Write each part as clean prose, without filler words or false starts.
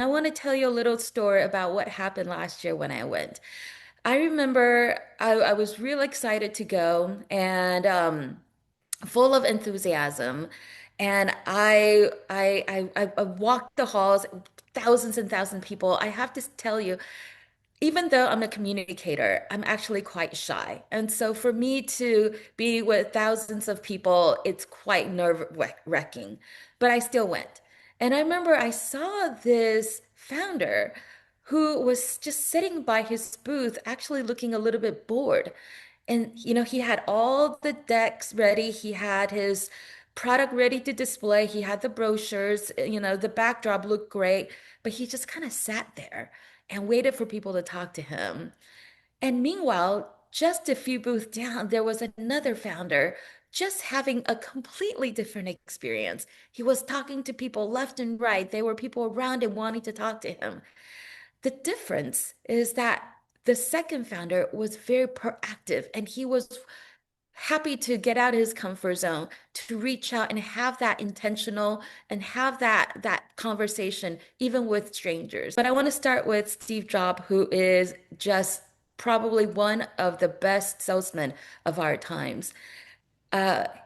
I want to tell you a little story about what happened last year when I went. I remember I was real excited to go and full of enthusiasm. And I walked the halls, thousands and thousands of people. I have to tell you, even though I'm a communicator, I'm actually quite shy. And so for me to be with thousands of people, it's quite nerve-wracking. But I still went. And I remember I saw this founder who was just sitting by his booth, actually looking a little bit bored. And he had all the decks ready. He had his product ready to display. He had the brochures, the backdrop looked great, but he just kind of sat there and waited for people to talk to him. And meanwhile, just a few booths down, there was another founder just having a completely different experience. He was talking to people left and right. There were people around him wanting to talk to him. The difference is that the second founder was very proactive and he was happy to get out of his comfort zone, to reach out and have that intentional and have that conversation even with strangers. But I want to start with Steve Jobs, who is just probably one of the best salesmen of our times.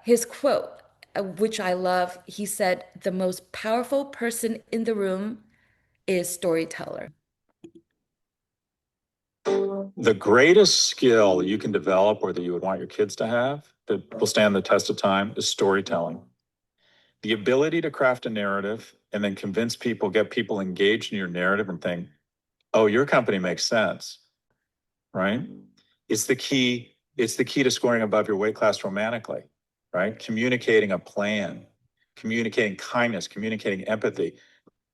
His quote, which I love, he said, "The most powerful person in the room is storyteller." The greatest skill you can develop or that you would want your kids to have that will stand the test of time is storytelling. The ability to craft a narrative and then convince people, get people engaged in your narrative and think, oh, your company makes sense, right? It's the key. It's the key to scoring above your weight class romantically, right? Communicating a plan, communicating kindness, communicating empathy,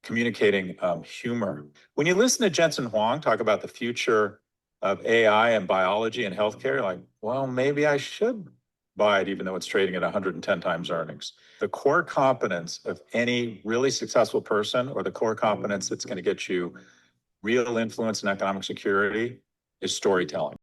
communicating humor. When you listen to Jensen Huang talk about the future of AI and biology and healthcare, you're like, well, maybe I should buy it, even though it's trading at 110 times earnings. The core competence of any really successful person, or the core competence that's going to get you real influence and economic security, is storytelling.